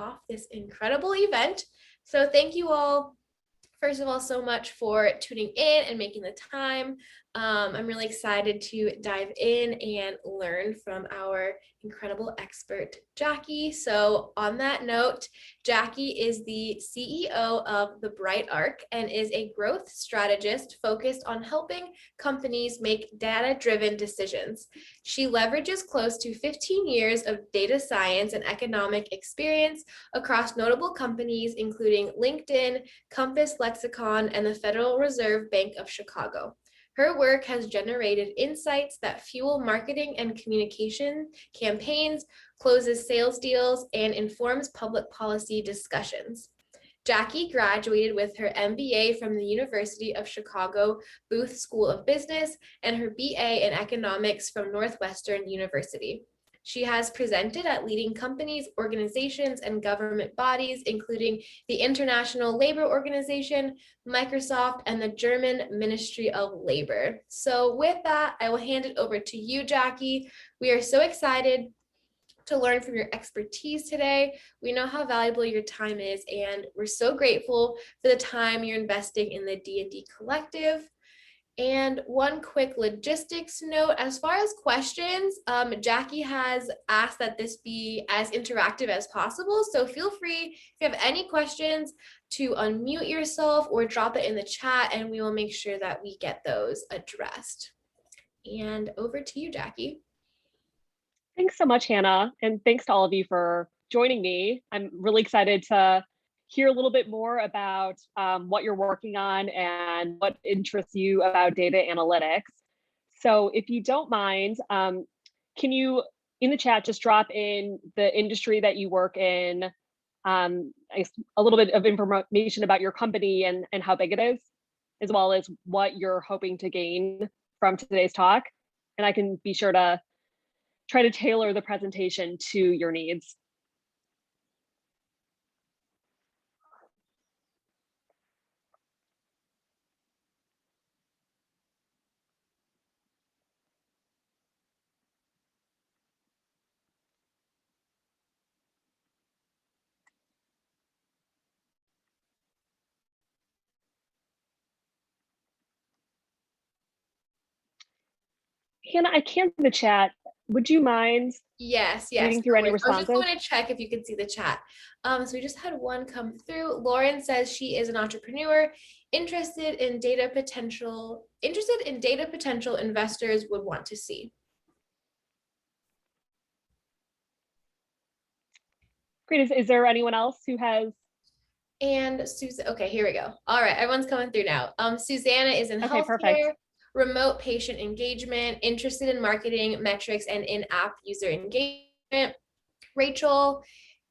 off this incredible event. So thank you all, first of all, so much for tuning in and making the time. I'm really excited to dive in and learn from our incredible expert, Jacqui. So on that note, Jacqui is the CEO of The Bright Arc and is a growth strategist focused on helping companies make data-driven decisions. She leverages close to 15 years of data science and economic experience across notable companies, including LinkedIn, Compass Lexicon, and the Federal Reserve Bank of Chicago. Her work has generated insights that fuel marketing and communication campaigns, closes sales deals, and informs public policy discussions. Jacqui graduated with her MBA from the University of Chicago Booth School of Business and her BA in economics from Northwestern University. She has presented at leading companies, organizations, and government bodies, including the International Labor Organization, Microsoft, and the German Ministry of Labor. So with that, I will hand it over to you, Jacqui. We are so excited to learn from your expertise today. We know how valuable your time is, and we're so grateful for the time you're investing in the D&D Collective. And one quick logistics note, as far as questions, Jacqui has asked that this be as interactive as possible. So feel free, if you have any questions, to unmute yourself or drop it in the chat, and we will make sure that we get those addressed. And over to you, Jacqui. Thanks so much, Hannah. And thanks to all of you for joining me. I'm really excited to hear a little bit more about what you're working on and what interests you about data analytics. So if you don't mind, can you, in the chat, just drop in the industry that you work in, a little bit of information about your company and how big it is, as well as what you're hoping to gain from today's talk. And I can be sure to try to tailor the presentation to your needs. Hannah, I can't see the chat. Would you mind reading through any responses? I was just going to check if you could see the chat. So we just had one come through. Lauren says she is an entrepreneur interested in data potential investors would want to see. Great. Is there anyone else who has? And Susan, okay, here we go. All right, everyone's coming through now. Susanna is in healthcare. Perfect. Remote patient engagement, interested in marketing metrics and in-app user engagement. Rachel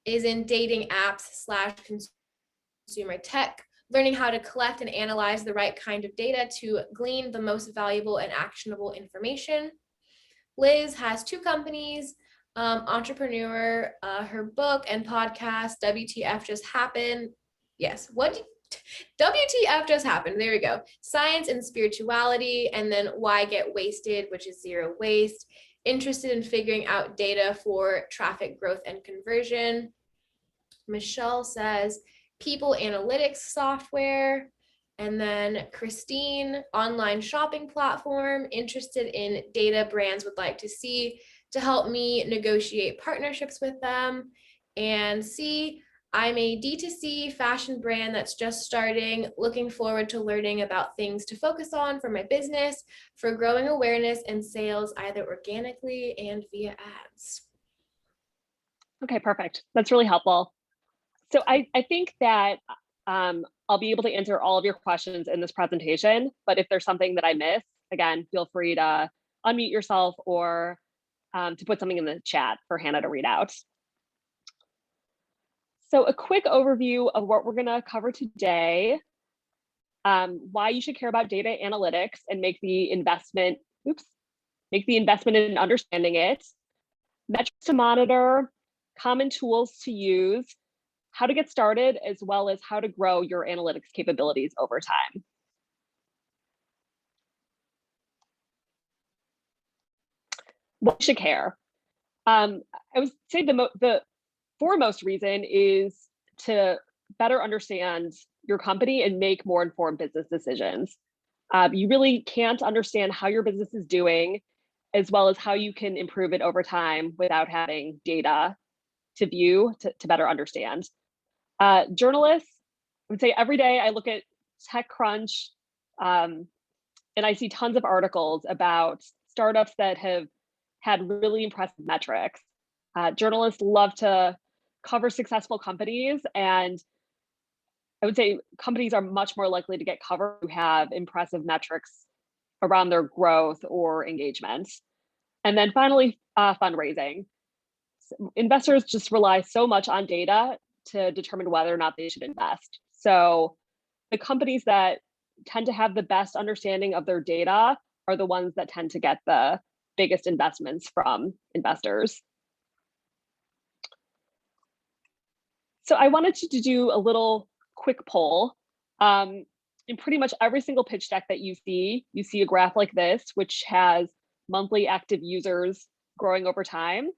is in dating apps / consumer tech, learning how to collect and analyze the right kind of data to glean the most valuable and actionable information. Liz has 2 companies, entrepreneur, her book and podcast, WTF Just Happened. Yes, WTF just happened. There we go. Science and spirituality, and then why get wasted, which is zero waste. Interested in figuring out data for traffic growth and conversion. Michelle says people analytics software. And then Christine, online shopping platform, interested in data brands would like to see to help me negotiate partnerships with them. And C, I'm a D2C fashion brand that's just starting, looking forward to learning about things to focus on for my business, for growing awareness and sales, either organically and via ads. Okay, perfect. That's really helpful. So I think that I'll be able to answer all of your questions in this presentation, but if there's something that I miss, again, feel free to unmute yourself or to put something in the chat for Hannah to read out. So a quick overview of what we're going to cover today, why you should care about data analytics and make the investment in understanding it, metrics to monitor, common tools to use, how to get started, as well as how to grow your analytics capabilities over time. What you should care. I would say the foremost reason is to better understand your company and make more informed business decisions. You really can't understand how your business is doing, as well as how you can improve it over time without having data to view to better understand. Journalists, I would say every day I look at TechCrunch, and I see tons of articles about startups that have had really impressive metrics. Journalists love to cover successful companies, and I would say companies are much more likely to get covered who have impressive metrics around their growth or engagement. And then finally, fundraising. Investors just rely so much on data to determine whether or not they should invest. So the companies that tend to have the best understanding of their data are the ones that tend to get the biggest investments from investors. So I wanted to do a little quick poll. In pretty much every single pitch deck that you see a graph like this, which has monthly active users growing over time.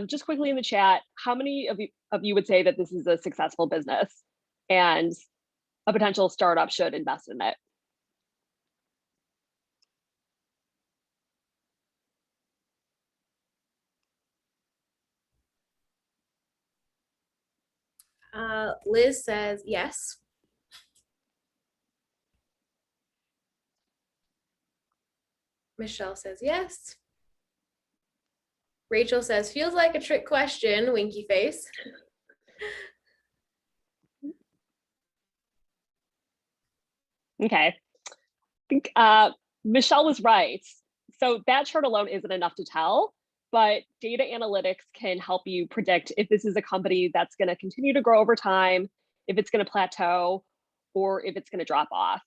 Just quickly in the chat, how many of you would say that this is a successful business and a potential startup should invest in it? Liz says yes. Michelle says yes. Rachel says, feels like a trick question, winky face. Okay, I think Michelle was right. So that chart alone isn't enough to tell, but data analytics can help you predict if this is a company that's going to continue to grow over time, if it's going to plateau, or if it's going to drop off.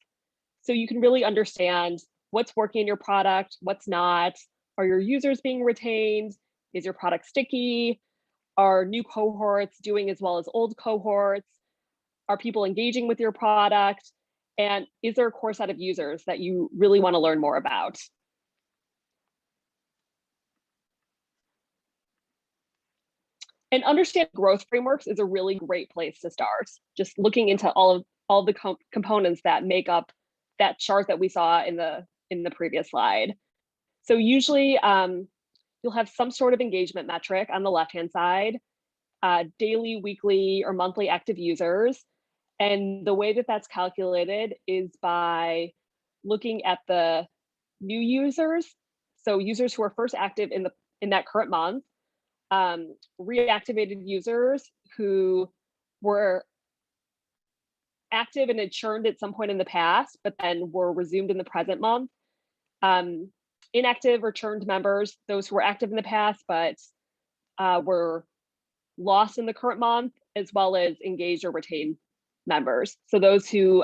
So you can really understand what's working in your product, what's not. Are your users being retained? Is your product sticky? Are new cohorts doing as well as old cohorts? Are people engaging with your product? And is there a core set of users that you really want to learn more about? And understand growth frameworks is a really great place to start. Just looking into all the components that make up that chart that we saw in the previous slide. So usually you'll have some sort of engagement metric on the left-hand side, daily, weekly, or monthly active users. And the way that that's calculated is by looking at the new users, so users who are first active in that current month, reactivated users who were active and had churned at some point in the past, but then were resumed in the present month. Inactive or churned members, those who were active in the past, but were lost in the current month, as well as engaged or retained members. So those who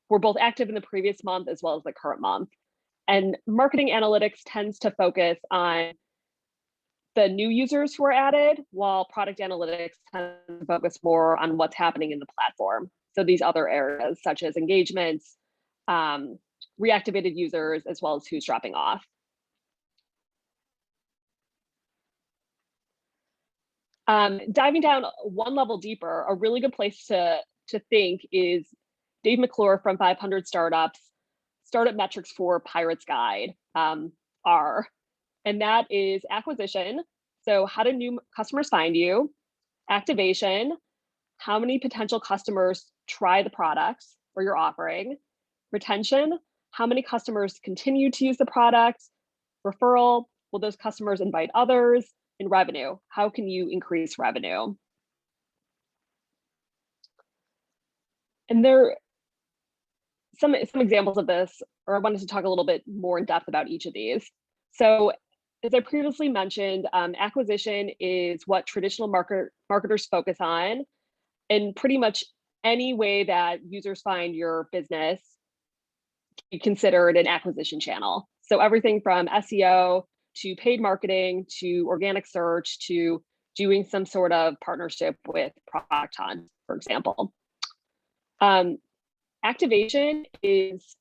were both active in the previous month as well as the current month. And marketing analytics tends to focus on the new users who are added, while product analytics tends to focus more on what's happening in the platform. So these other areas such as engagements, reactivated users, as well as who's dropping off. Diving down one level deeper, a really good place to think is Dave McClure from 500 Startups, Startup Metrics for Pirates Guide, R. And that is acquisition. So how do new customers find you? Activation, how many potential customers try the products or your offering? Retention, how many customers continue to use the product? Referral, will those customers invite others? And revenue, how can you increase revenue? And there are some examples of this, or I wanted to talk a little bit more in depth about each of these. So as I previously mentioned, acquisition is what traditional marketers focus on. And pretty much any way that users find your business can be considered an acquisition channel. So everything from SEO to paid marketing, to organic search, to doing some sort of partnership with Product Hunt, for example. Activation is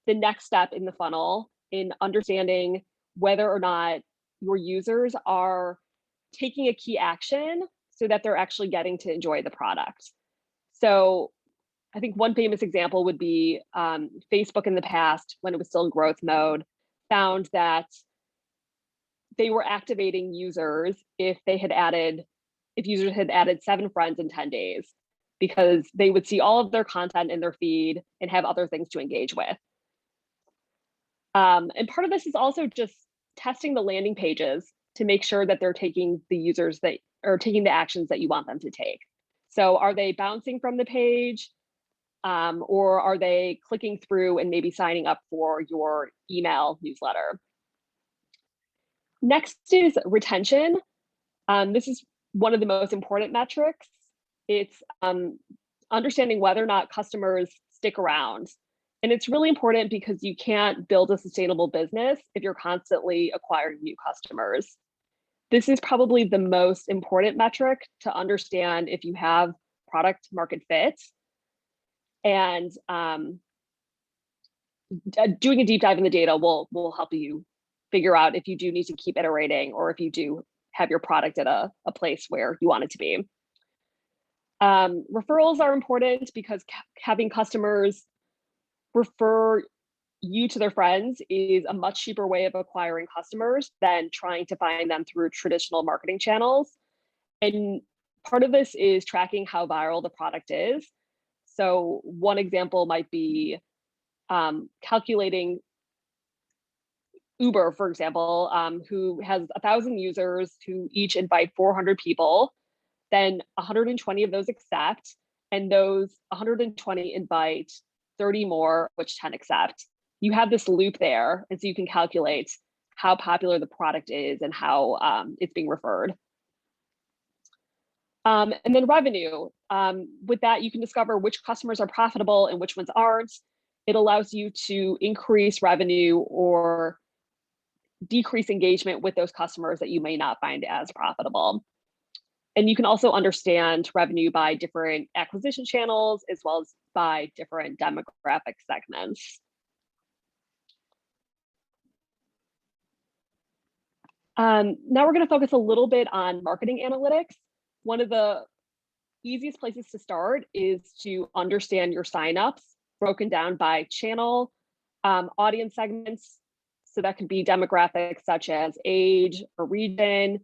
the next step in the funnel in understanding whether or not your users are taking a key action so that they're actually getting to enjoy the product. So I think one famous example would be Facebook in the past, when it was still in growth mode, found that they were activating users if users had added 7 friends in 10 days, because they would see all of their content in their feed and have other things to engage with. And part of this is also just testing the landing pages to make sure that they're taking taking the actions that you want them to take. So are they bouncing from the page? Or are they clicking through and maybe signing up for your email newsletter? Next is retention. This is one of the most important metrics. It's understanding whether or not customers stick around. And it's really important because you can't build a sustainable business if you're constantly acquiring new customers. This is probably the most important metric to understand if you have product market fit. And doing a deep dive in the data will help you figure out if you do need to keep iterating, or if you do have your product at a place where you want it to be. Referrals are important because having customers refer you to their friends is a much cheaper way of acquiring customers than trying to find them through traditional marketing channels. And part of this is tracking how viral the product is. So one example might be calculating Uber, for example, who has 1,000 users who each invite 400 people, then 120 of those accept, and those 120 invite 30 more, which 10 accept. You have this loop there, and so you can calculate how popular the product is and how it's being referred. And then revenue. With that, you can discover which customers are profitable and which ones aren't. It allows you to increase revenue or decrease engagement with those customers that you may not find as profitable. And you can also understand revenue by different acquisition channels, as well as by different demographic segments. Now we're going to focus a little bit on marketing analytics. One of the easiest places to start is to understand your signups broken down by channel, audience segments. So that could be demographics such as age or region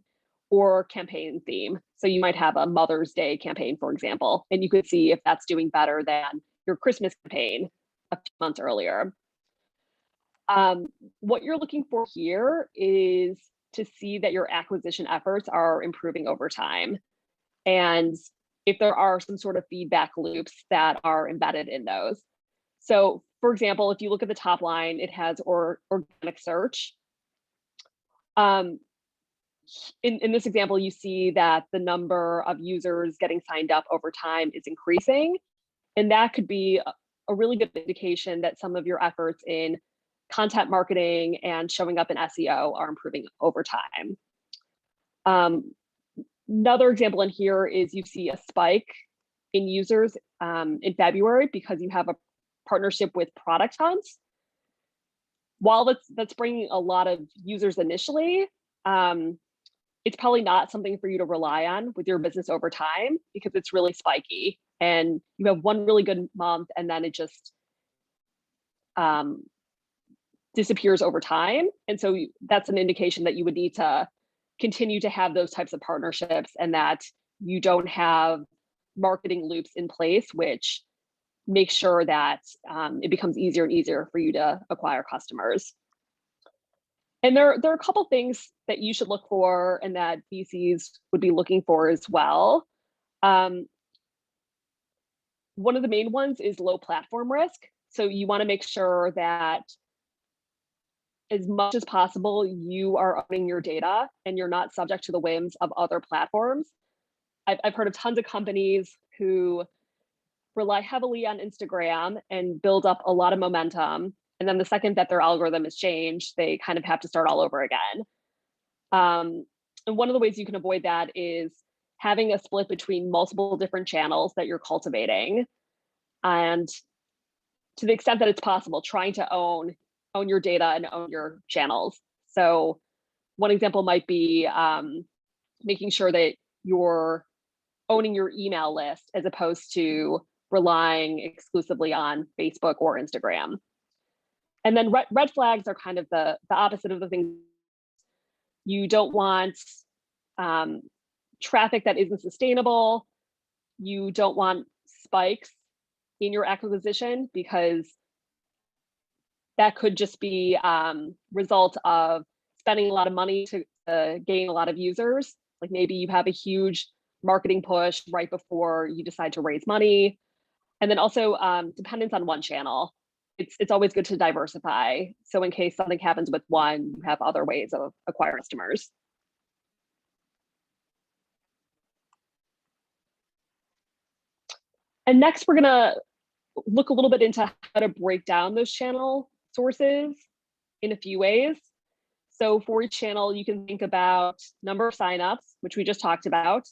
or campaign theme. So you might have a Mother's Day campaign, for example, and you could see if that's doing better than your Christmas campaign a few months earlier. What you're looking for here is to see that your acquisition efforts are improving over time. And if there are some sort of feedback loops that are embedded in those. So for example, if you look at the top line, it has organic search. In this example, you see that the number of users getting signed up over time is increasing. And that could be a really good indication that some of your efforts in content marketing and showing up in SEO are improving over time. Another example in here is you see a spike in users in February because you have a partnership with Product Hunt. While that's bringing a lot of users initially, it's probably not something for you to rely on with your business over time because it's really spiky and you have one really good month and then it just disappears over time. And so that's an indication that you would need to continue to have those types of partnerships and that you don't have marketing loops in place, which make sure that it becomes easier and easier for you to acquire customers. And there are a couple things that you should look for and that VCs would be looking for as well. One of the main ones is low platform risk. So you want to make sure that as much as possible, you are owning your data and you're not subject to the whims of other platforms. I've heard of tons of companies who rely heavily on Instagram and build up a lot of momentum. And then the second that their algorithm is changed, they kind of have to start all over again. And one of the ways you can avoid that is having a split between multiple different channels that you're cultivating. And to the extent that it's possible, trying to own your data and own your channels. So one example might be making sure that you're owning your email list as opposed to relying exclusively on Facebook or Instagram. And then red flags are kind of the opposite of the thing. You don't want traffic that isn't sustainable. You don't want spikes in your acquisition, because that could just be result of spending a lot of money to gain a lot of users. Like maybe you have a huge marketing push right before you decide to raise money. And then also dependence on one channel. It's always good to diversify. So in case something happens with one, you have other ways of acquiring customers. And next, we're gonna look a little bit into how to break down those channel sources in a few ways. So for each channel, you can think about number of signups, which we just talked about,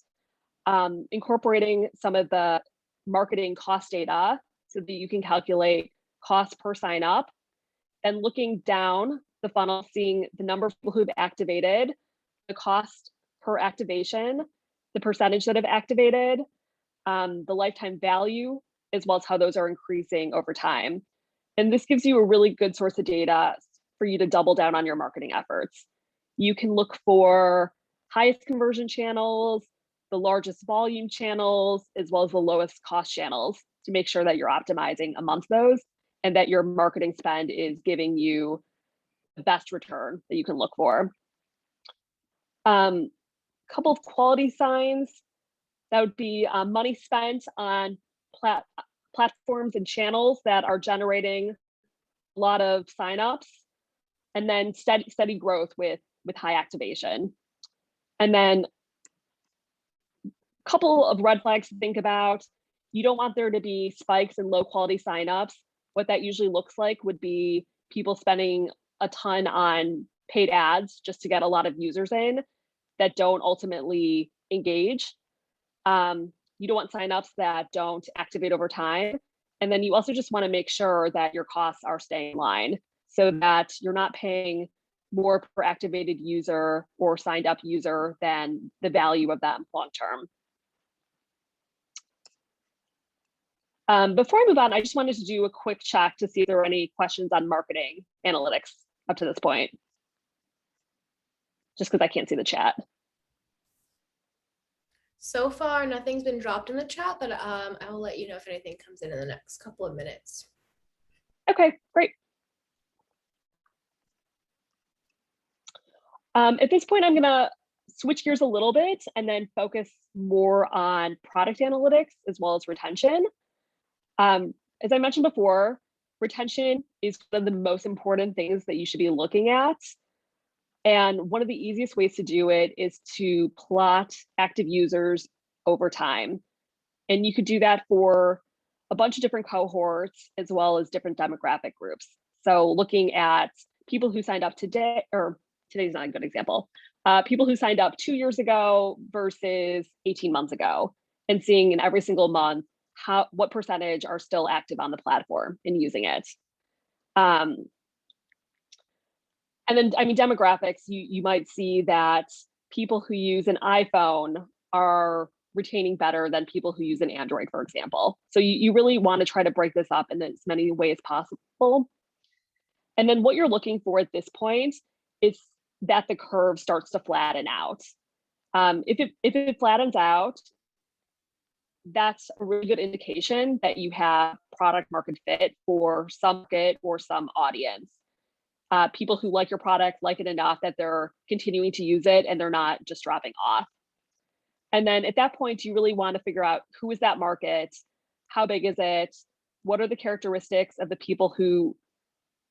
incorporating some of the marketing cost data so that you can calculate cost per sign up, and looking down the funnel, seeing the number of people who've activated, the cost per activation, the percentage that have activated, the lifetime value, as well as how those are increasing over time. And this gives you a really good source of data for you to double down on your marketing efforts. You can look for highest conversion channels, the largest volume channels, as well as the lowest cost channels, to make sure that you're optimizing amongst those and that your marketing spend is giving you the best return that you can look for. Couple of quality signs, that would be money spent on platforms and channels that are generating a lot of signups, and then steady growth with high activation. And then a couple of red flags to think about. You don't want there to be spikes in low quality signups. What that usually looks like would be people spending a ton on paid ads just to get a lot of users in that don't ultimately engage. You don't want signups that don't activate over time. And then you also just want to make sure that your costs are staying in line so that you're not paying more per activated user or signed up user than the value of them long term. Before I move on, I just wanted to do a quick check to see if there were any questions on marketing analytics up to this point, just because I can't see the chat. So far, nothing's been dropped in the chat, but I will let you know if anything comes in the next couple of minutes. Okay, great. At this point, I'm gonna switch gears a little bit and then focus more on product analytics as well as retention. As I mentioned before, retention is one of the most important things that you should be looking at. And one of the easiest ways to do it is to plot active users over time. And you could do that for a bunch of different cohorts as well as different demographic groups. So looking at people who signed up today, or today's not a good example, people who signed up 2 years ago versus 18 months ago, and seeing in every single month what percentage are still active on the platform and using it. And then, I mean, demographics, you might see that people who use an iPhone are retaining better than people who use an Android, for example. So you really want to try to break this up in as many ways possible. And then what you're looking for at this point is that the curve starts to flatten out. If it flattens out, that's a really good indication that you have product market fit for some market or some audience. People who like your product like it enough that they're continuing to use it and they're not just dropping off. And then at that point, you really want to figure out who is that market, how big is it, what are the characteristics of the people who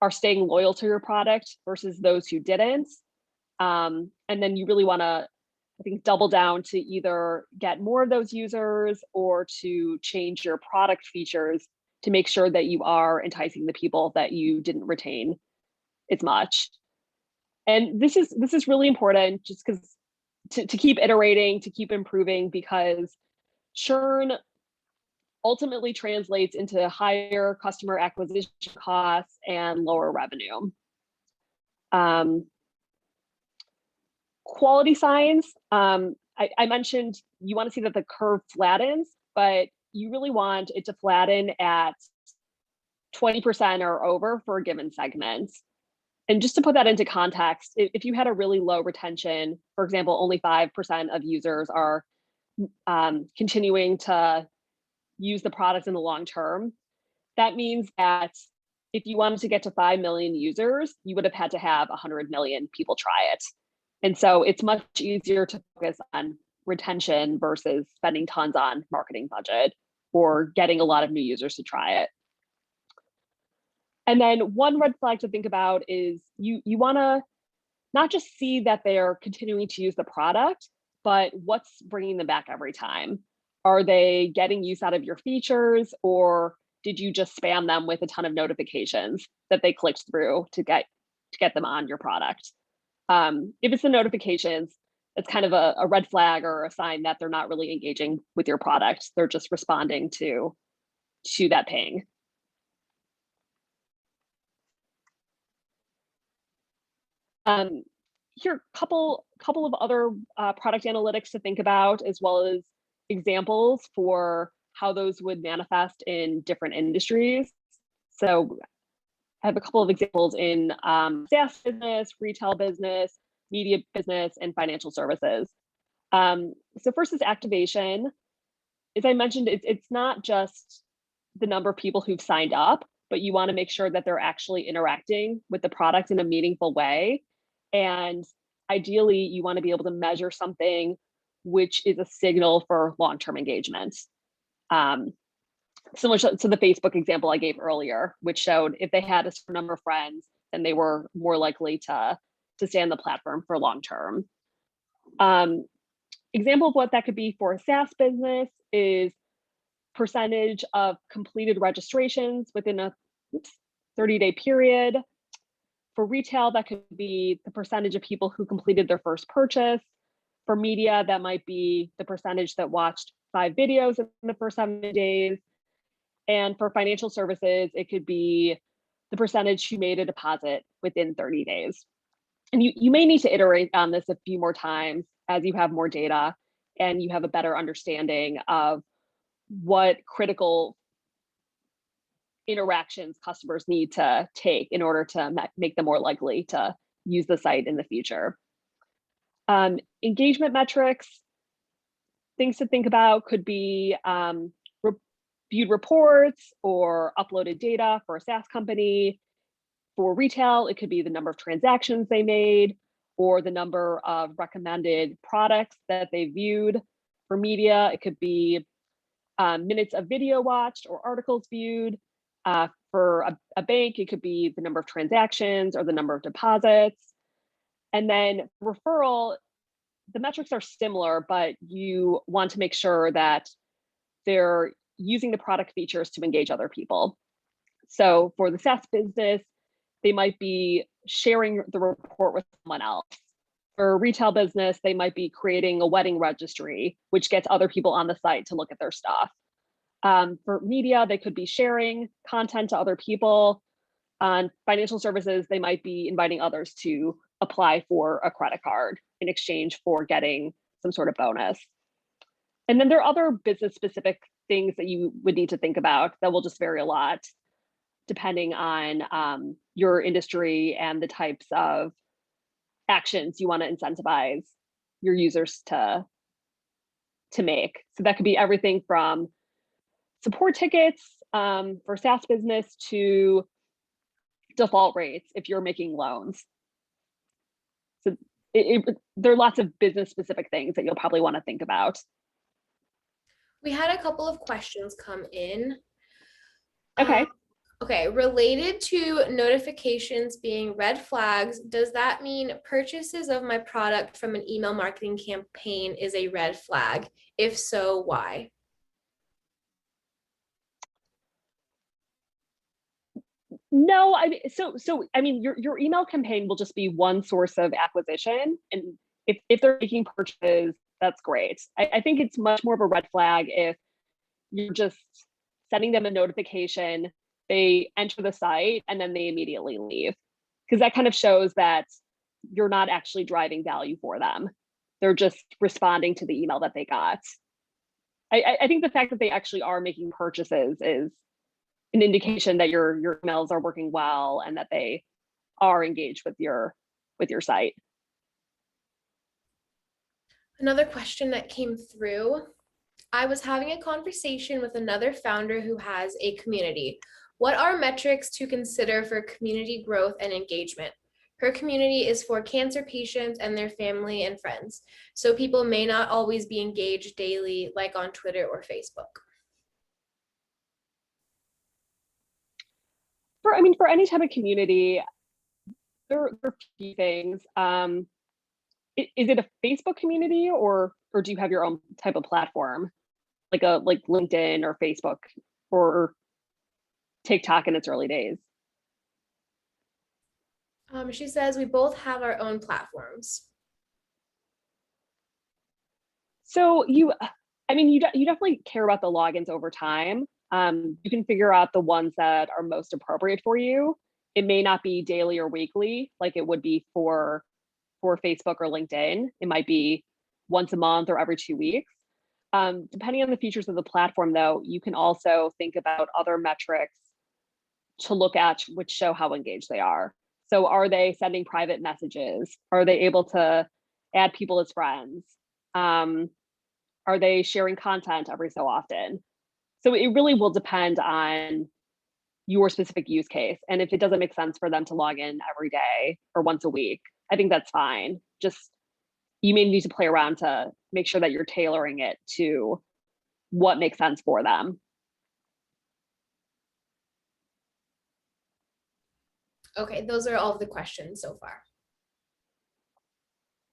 are staying loyal to your product versus those who didn't. And then you really want to, I think, double down to either get more of those users or to change your product features to make sure that you are enticing the people that you didn't retain as much. And this is really important just because to keep iterating, to keep improving, because churn ultimately translates into higher customer acquisition costs and lower revenue. Quality signs, I mentioned you want to see that the curve flattens, but you really want it to flatten at 20% or over for a given segment. And just to put that into context, if you had a really low retention, for example, only 5% of users are continuing to use the product in the long term, that means that if you wanted to get to 5 million users, you would have had to have 100 million people try it. And so it's much easier to focus on retention versus spending tons on marketing budget or getting a lot of new users to try it. And then one red flag to think about is you want to not just see that they're continuing to use the product, but what's bringing them back every time. Are they getting use out of your features, or did you just spam them with a ton of notifications that they clicked through to get them on your product? If it's the notifications, it's kind of a red flag or a sign that they're not really engaging with your product. They're just responding to that ping. Here, couple of other product analytics to think about, as well as examples for how those would manifest in different industries. So I have a couple of examples in SaaS business, retail business, media business, and financial services. So first is activation. As I mentioned, it's not just the number of people who've signed up, but you want to make sure that they're actually interacting with the product in a meaningful way. And ideally, you want to be able to measure something which is a signal for long-term engagement. Similar to the Facebook example I gave earlier, which showed if they had a certain number of friends, then they were more likely to stay on the platform for long-term. Example of what that could be for a SaaS business is percentage of completed registrations within a 30-day period. For retail, that could be the percentage of people who completed their first purchase. For media, that might be the percentage that watched 5 videos in the first 7 days. And for financial services, it could be the percentage who made a deposit within 30 days. And you may need to iterate on this a few more times as you have more data and you have a better understanding of what critical interactions customers need to take in order to make them more likely to use the site in the future. Engagement metrics, things to think about could be viewed reports or uploaded data for a SaaS company. For retail, it could be the number of transactions they made or the number of recommended products that they viewed. For media, it could be minutes of video watched or articles viewed. For a bank, it could be the number of transactions or the number of deposits. And then referral, the metrics are similar, but you want to make sure that they're using the product features to engage other people. So for the SaaS business, they might be sharing the report with someone else. For a retail business, they might be creating a wedding registry, which gets other people on the site to look at their stuff. For media, they could be sharing content to other people. On financial services, they might be inviting others to apply for a credit card in exchange for getting some sort of bonus. And then there are other business-specific things that you would need to think about that will just vary a lot depending on your industry and the types of actions you want to incentivize your users to make. So that could be everything from support tickets for SaaS business to default rates if you're making loans. So there are lots of business specific things that you'll probably want to think about. We had a couple of questions come in. Okay. Okay, related to notifications being red flags, does that mean purchases of my product from an email marketing campaign is a red flag? If so, why? No, I mean, I mean, your email campaign will just be one source of acquisition, and if they're making purchases, that's great. I think it's much more of a red flag if you're just sending them a notification, they enter the site, and then they immediately leave, because that kind of shows that you're not actually driving value for them. they're just responding to the email that they got. I think the fact that they actually are making purchases is an indication that your emails are working well and that they are engaged with your site. Another question that came through. I was having a conversation with another founder who has a community. What are metrics to consider for community growth and engagement? Her community is for cancer patients and their family and friends, so people may not always be engaged daily like on Twitter or Facebook. For any type of community, there are a few things. Is it a Facebook community, or do you have your own type of platform, like LinkedIn or Facebook or TikTok in its early days? She says we both have our own platforms. So you definitely care about the logins over time. You can figure out the ones that are most appropriate for you. It may not be daily or weekly like it would be for Facebook or LinkedIn. It might be once a month or every 2 weeks. Depending on the features of the platform, though, you can also think about other metrics to look at which show how engaged they are. So are they sending private messages? Are they able to add people as friends? Are they sharing content every so often? So it really will depend on your specific use case. And if it doesn't make sense for them to log in every day or once a week, I think that's fine. Just you may need to play around to make sure that you're tailoring it to what makes sense for them. Okay, those are all of the questions so far.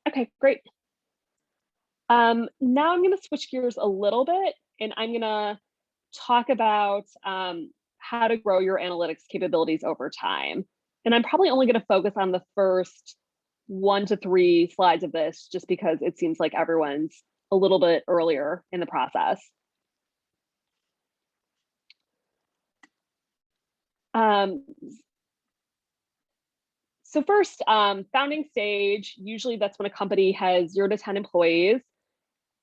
Okay, great. Now I'm going to switch gears a little bit, and I'm going to talk about how to grow your analytics capabilities over time. And I'm probably only going to focus on the first 1 to 3 slides of this, just because it seems like everyone's a little bit earlier in the process. So first, founding stage, usually that's when a company has 0 to 10 employees.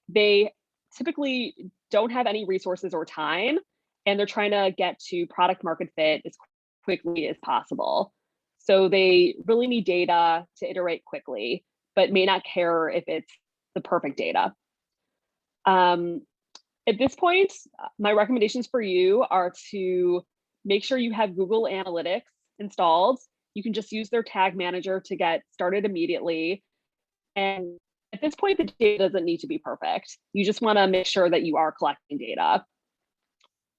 They typically don't have any resources or time, and they're trying to get to product market fit as quickly as possible. So they really need data to iterate quickly, but may not care if it's the perfect data. At this point, my recommendations for you are to make sure you have Google Analytics installed. You can just use their tag manager to get started immediately. And at this point, the data doesn't need to be perfect. You just want to make sure that you are collecting data.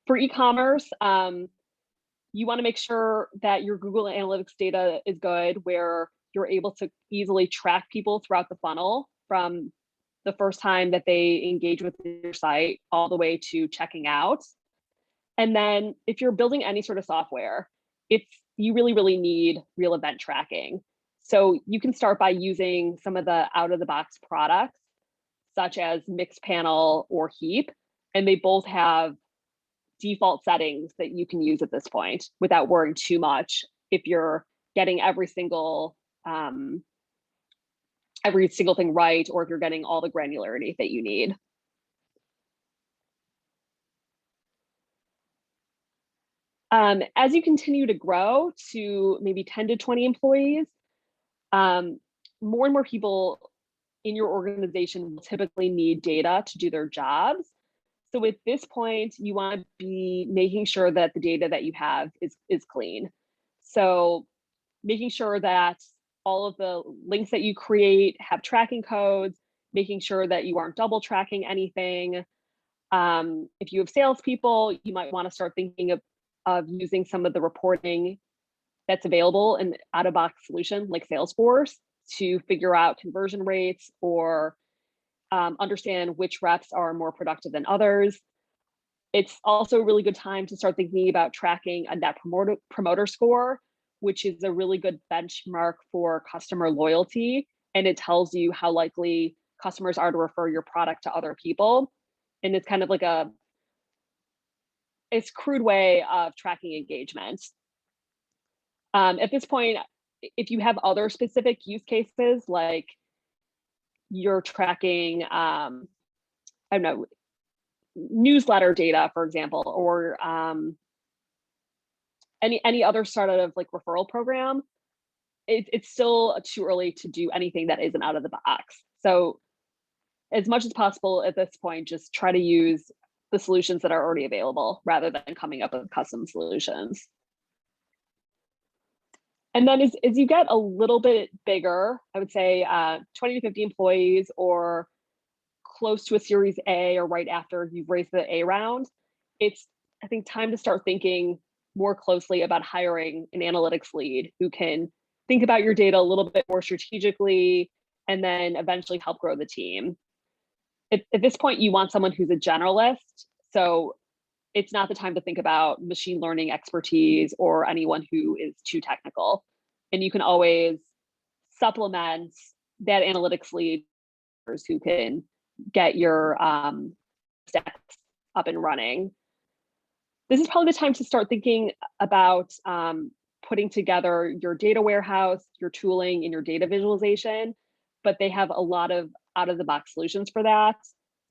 For e-commerce, you want to make sure that your Google Analytics data is good, where you're able to easily track people throughout the funnel from the first time that they engage with your site all the way to checking out. And then if you're building any sort of software, you really, really need real event tracking. So you can start by using some of the out-of-the-box products, such as Mixpanel or Heap, and they both have default settings that you can use at this point without worrying too much if you're getting every single thing right, or if you're getting all the granularity that you need. As you continue to grow to maybe 10 to 20 employees, more and more people in your organization will typically need data to do their jobs. So at this point, you want to be making sure that the data that you have is clean. So making sure that all of the links that you create have tracking codes, making sure that you aren't double tracking anything. If you have salespeople, you might want to start thinking of using some of the reporting that's available in out-of-box solution like Salesforce to figure out conversion rates or understand which reps are more productive than others. It's also a really good time to start thinking about tracking a net promoter score, which is a really good benchmark for customer loyalty. And it tells you how likely customers are to refer your product to other people. And it's kind of like it's crude way of tracking engagement. At this point, if you have other specific use cases, like you're tracking, I don't know, newsletter data, for example, or any other sort of like referral program, it's still too early to do anything that isn't out of the box. So as much as possible at this point, just try to use the solutions that are already available rather than coming up with custom solutions. And then as you get a little bit bigger, I would say 20 to 50 employees or close to a Series A or right after you've raised the A round, it's, I think, time to start thinking more closely about hiring an analytics lead who can think about your data a little bit more strategically and then eventually help grow the team. At this point, you want someone who's a generalist. So it's not the time to think about machine learning expertise or anyone who is too technical. And you can always supplement that analytics lead who can get your steps up and running. This is probably the time to start thinking about putting together your data warehouse, your tooling, and your data visualization, but they have a lot of out-of-the-box solutions for that.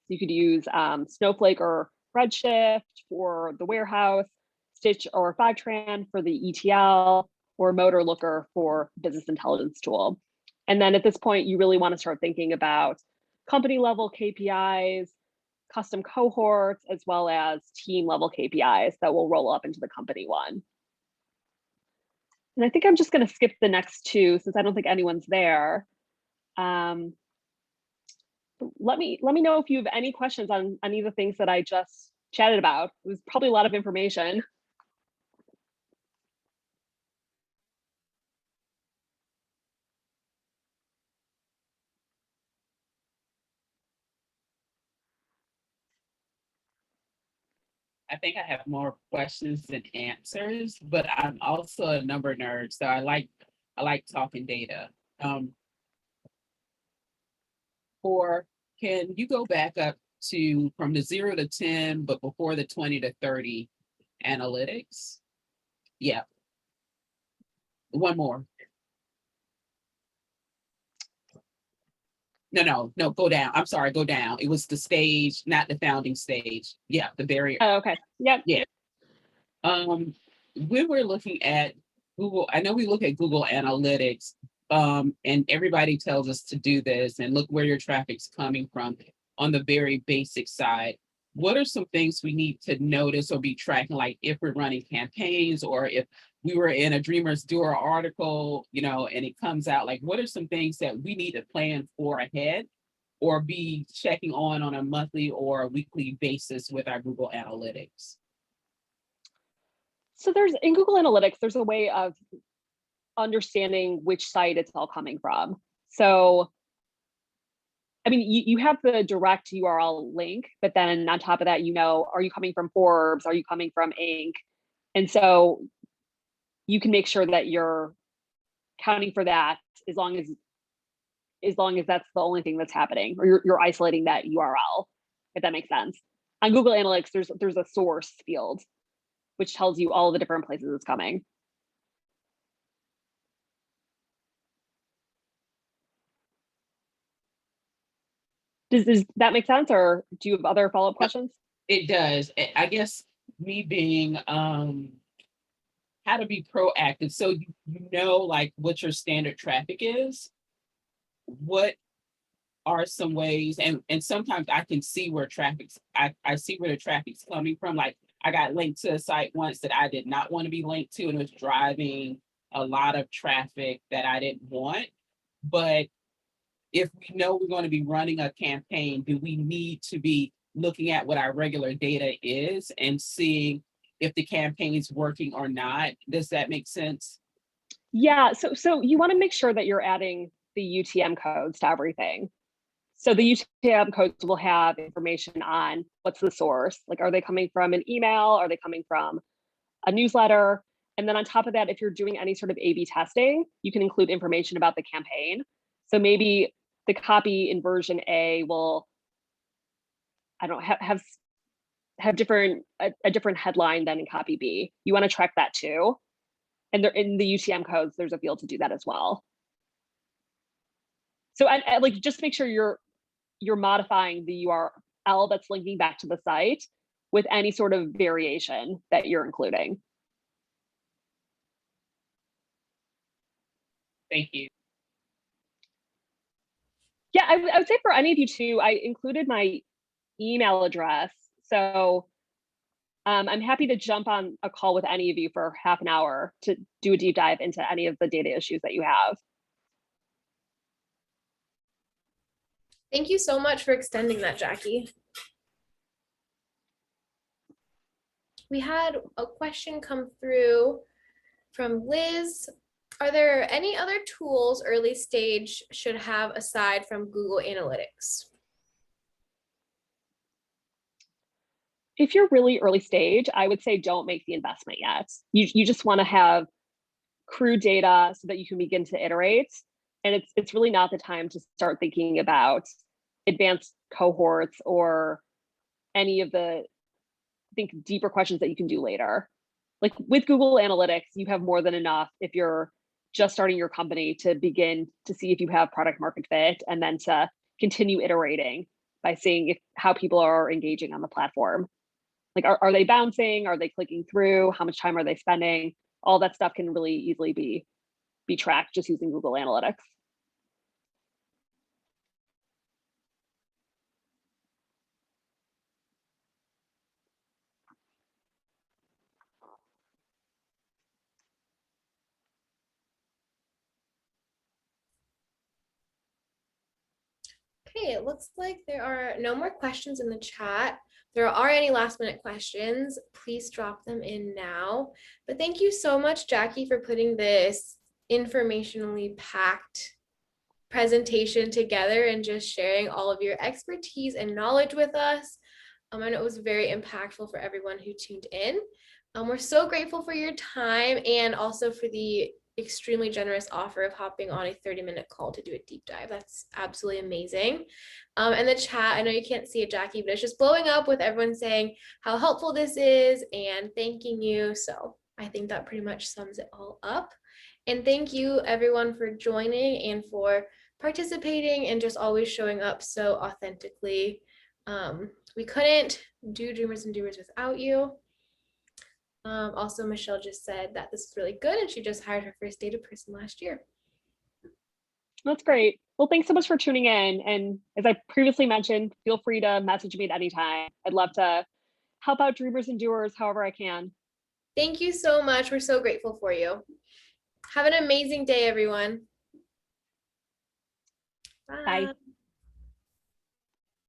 You could use Snowflake or Redshift for the warehouse, Stitch or Fivetran for the ETL, or Motor Looker for business intelligence tool. And then at this point, you really want to start thinking about company level KPIs, custom cohorts, as well as team level KPIs that will roll up into the company one. And I think I'm just going to skip the next two since I don't think anyone's there. Let me know if you have any questions on any of the things that I just chatted about. It was probably a lot of information. I think I have more questions than answers, but I'm also a number nerd, so I like talking data. Or can you go back up to from the 0 to 10, but before the 20 to 30 analytics? Yeah. One more. No, go down. I'm sorry, go down. It was the stage, not the founding stage. Yeah, the very. Oh, okay. Yep. Yeah. When we're looking at Google, I know we look at Google Analytics, and everybody tells us to do this and look where your traffic's coming from on the very basic side. What are some things we need to notice or be tracking, like if we're running campaigns or if we were in a Dreamers Doer article, and it comes out, like what are some things that we need to plan for ahead or be checking on a monthly or a weekly basis with our Google Analytics? So in Google Analytics, there's a way of understanding which site it's all coming from. So, I mean, you have the direct URL link, but then on top of that, are you coming from Forbes? Are you coming from Inc? And so you can make sure that you're counting for that as long as that's the only thing that's happening, or you're isolating that URL, if that makes sense. On Google Analytics, there's a source field, which tells you all the different places it's coming. Does that make sense, or do you have other follow-up questions? It does. I guess me being how to be proactive. So you know like what your standard traffic is. What are some ways, and sometimes I can see where I see where the traffic's coming from. Like I got linked to a site once that I did not want to be linked to, and it was driving a lot of traffic that I didn't want. But if we know we're going to be running a campaign, do we need to be looking at what our regular data is and seeing if the campaign's working or not? Does that make sense? Yeah, so you want to make sure that you're adding the UTM codes to everything. So the UTM codes will have information on what's the source. Like, are they coming from an email? Are they coming from a newsletter? And then on top of that, if you're doing any sort of A/B testing, you can include information about the campaign. So maybe the copy in version A will, I don't know, have a different headline than in copy B. You want to track that too. And in the UTM codes, there's a field to do that as well. So I like just make sure you're modifying the URL that's linking back to the site with any sort of variation that you're including. Thank you. Yeah, I would say for any of you too, I included my email address. So I'm happy to jump on a call with any of you for half an hour to do a deep dive into any of the data issues that you have. Thank you so much for extending that, Jacqui. We had a question come through from Liz. Are there any other tools early stage should have aside from Google Analytics? If you're really early stage, I would say don't make the investment yet. You just want to have crude data so that you can begin to iterate. And it's really not the time to start thinking about advanced cohorts or any of the deeper questions that you can do later. Like with Google Analytics, you have more than enough if you're just starting your company to begin to see if you have product market fit, and then to continue iterating by seeing how people are engaging on the platform. Like, are they bouncing? Are they clicking through? How much time are they spending? All that stuff can really easily be tracked just using Google Analytics. Okay, it looks like there are no more questions in the chat. If there are any last minute questions, please drop them in now. But thank you so much, Jacqui, for putting this informationally packed presentation together and just sharing all of your expertise and knowledge with us. I know it was very impactful for everyone who tuned in. We're so grateful for your time and also for the extremely generous offer of hopping on a 30-minute call to do a deep dive. That's absolutely amazing. And the chat, I know you can't see it, Jacqui, but it's just blowing up with everyone saying how helpful this is and thanking you. So I think that pretty much sums it all up. And thank you everyone for joining and for participating and just always showing up so authentically. We couldn't do Dreamers and Doers without you. Also, Michelle just said that this is really good and she just hired her first data person last year. That's great. Well, thanks so much for tuning in. And as I previously mentioned, feel free to message me at any time. I'd love to help out Dreamers and Doers however I can. Thank you so much. We're so grateful for you. Have an amazing day, everyone. Bye. Bye.